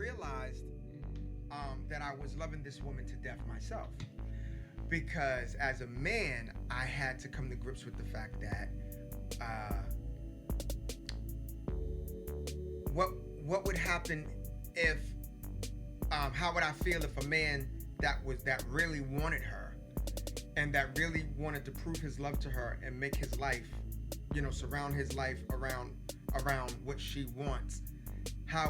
realized that I was loving this woman to death myself. Because as a man, I had to come to grips with the fact that what would happen if how would I feel if a man that really wanted her and that really wanted to prove his love to her and make his life, surround his life around what she wants,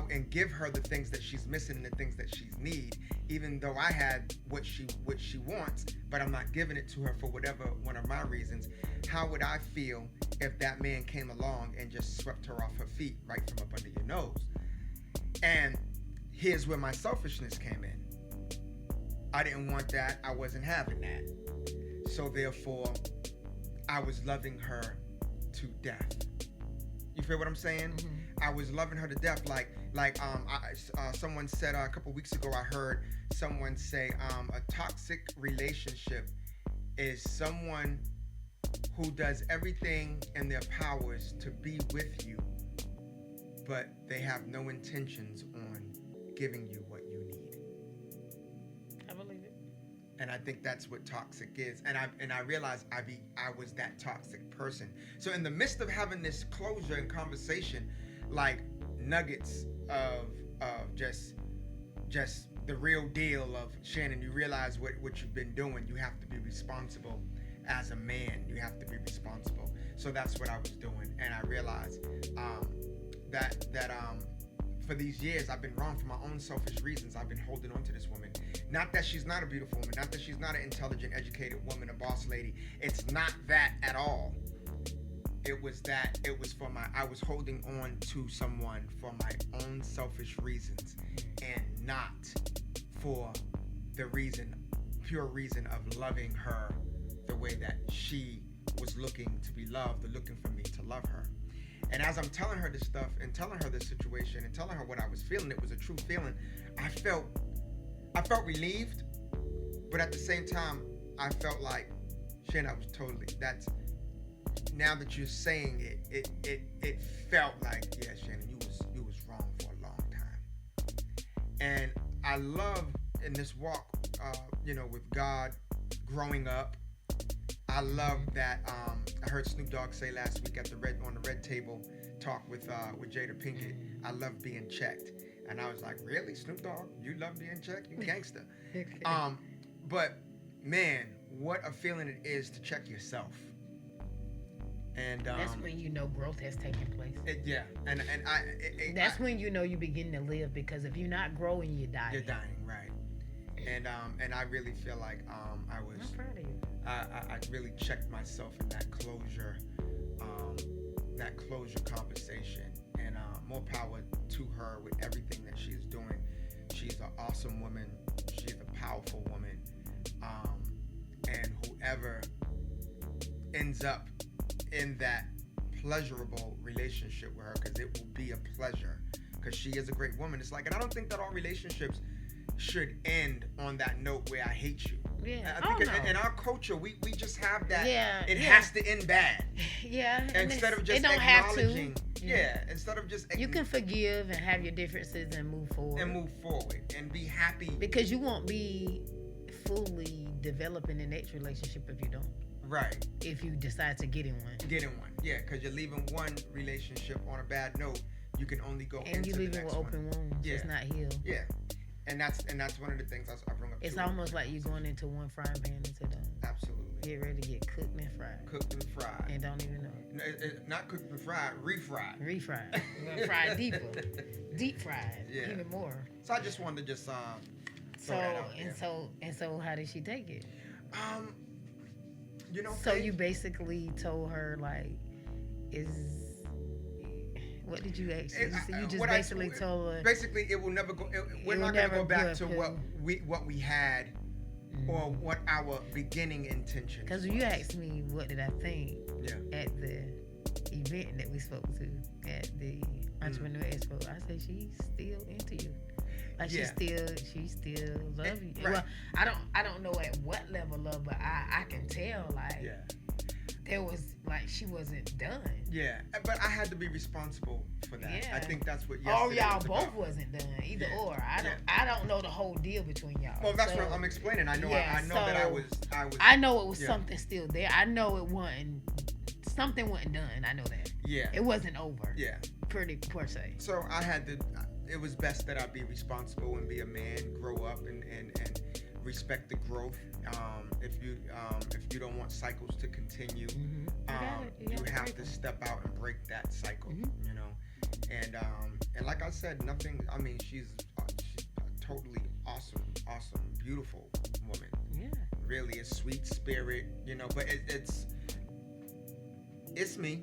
and give her the things that she's missing and the things that she needs, even though I had what she wants, but I'm not giving it to her for whatever one of my reasons. How would I feel if that man came along and just swept her off her feet right from up under your nose? And here's where my selfishness came in. I didn't want that. I wasn't having that. So therefore, I was loving her to death. You feel what I'm saying? Mm-hmm. I was loving her to death. Someone said a couple weeks ago, I heard someone say a toxic relationship is someone who does everything in their powers to be with you, but they have no intentions on giving you what you need. I believe it. And I think that's what toxic is. And I realized I was that toxic person. So in the midst of having this closure and conversation, like nuggets of just the real deal of Shannyn, you realize what you've been doing. You have to be responsible as a man. You have to be responsible. So that's what I was doing. And I realized that for these years, I've been wrong for my own selfish reasons. I've been holding on to this woman. Not that she's not a beautiful woman. Not that she's not an intelligent, educated woman, a boss lady. It's not that at all. It was I was holding on to someone for my own selfish reasons and not for the pure reason of loving her the way that she was looking to be loved or looking for me to love her. And as I'm telling her this stuff and telling her this situation and telling her what I was feeling, it was a true feeling. I felt relieved, but at the same time, I felt like, Shannyn, I was now that you're saying it felt like, yeah, Shannyn, you was wrong for a long time. And I love in this walk, with God, growing up. I love that. I heard Snoop Dogg say last week on the Red Table talk with Jada Pinkett. I love being checked, and I was like, really, Snoop Dogg? You love being checked? You gangster. But man, what a feeling it is to check yourself. And that's when you know growth has taken place. That's when you know you begin to live, because if you're not growing, you're dying. You're dying, right? And I really feel like I was. I'm proud of you. I really checked myself in that closure conversation, and more power to her with everything that she is doing. She's an awesome woman. She's a powerful woman, and whoever ends up in that pleasurable relationship with her, because it will be a pleasure, because she is a great woman. It's like, and I don't think that all relationships should end on that note where I hate you. Yeah. I think in our culture, we just have that. Yeah. It has to end bad. Yeah. Instead of just it don't acknowledging. have to. Yeah. Instead of just. You can forgive and have your differences and move forward. And be happy. Because you won't be fully developing the next relationship if you don't. Right. If you decide to get in one. Yeah, because you're leaving one relationship on a bad note. You can only go into the next one. And you leave it with open wounds. Yeah. It's not healed. Yeah. And that's one of the things I bring up. It's almost like you going into one frying pan into the. Absolutely. Get ready to get cooked and fried. Cooked and fried. And don't even know. Not cooked and fried, refried. Refried. We're gonna fry deeper. Deep fried. Yeah. Even more. So I just wanted to just throw that out there. So how did she take it? So you basically told her, like, what did you actually? You just basically told her. Basically, it will never go. We're not going to go back to what we had, or what our beginning intentions. Because you asked me what did I think at the event that we spoke to at the Entrepreneur Expo. I said she's still into you. Like she still love you. Right. Well, I don't know at what level of, but I can tell, like. Yeah. there was like she wasn't done. Yeah, but I had to be responsible for that. Yeah. I think that's what. Or y'all was both about. wasn't done. Either Yeah. or. I don't know the whole deal between y'all. Well, that's what I'm explaining. I know. I know that I was. I know it was something still there. I know it wasn't. Something wasn't done. I know that. Yeah. It wasn't over. Yeah. Pretty per se. So I had to. It was best that I be responsible and be a man, grow up, and respect the growth. If you don't want cycles to continue, you have to step out and break that cycle. You know, and like I said, nothing. I mean, she's a totally awesome, beautiful woman. Yeah. Really, a sweet spirit. You know, but it's me.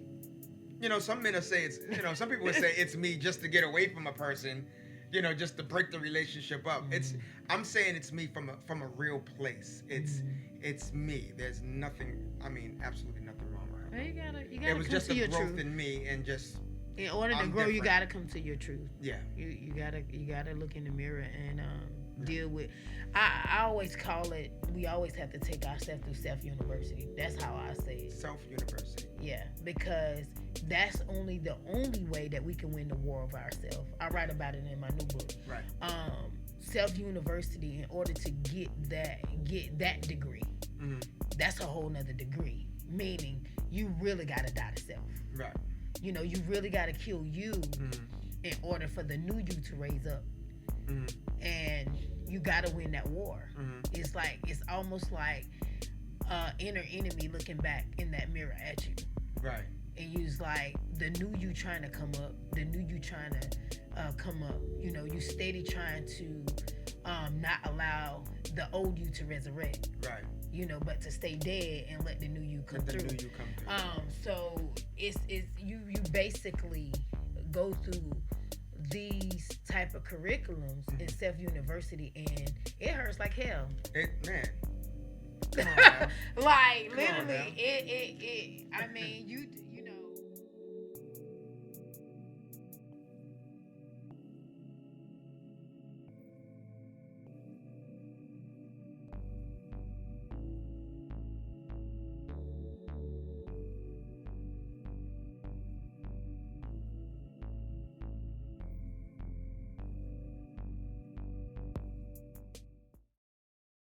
You know, some men will say it's. You know, some people would say it's me just to get away from a person. You know, just to break the relationship up. I'm saying it's me from a real place. It's me. There's nothing. I mean, absolutely nothing wrong with her. Well, you gotta It was come just to a your growth truth. in me, and just in order to I'm grow, you different. gotta come to your truth. Yeah. You gotta look in the mirror and deal with. I always call it. We always have to take ourselves through self-university. That's how I say it. Self-university. Yeah, because that's the only way that we can win the war of ourselves. I write about it in my new book. Right. Self-university, in order to get that degree, that's a whole nother degree. Meaning, you really gotta die to self. Right. You know, you really gotta kill you in order for the new you to raise up. And you gotta win that war. It's almost like inner enemy looking back in that mirror at you. Right. And you's like the new you trying to come up, the new you trying to come up. You know, you steady trying to not allow the old you to resurrect. Right. You know, but to stay dead and let the new you come through. The new you come through. So it's you basically go through these type of curriculums in self-university, and it hurts like hell. Man. Like literally, I mean, you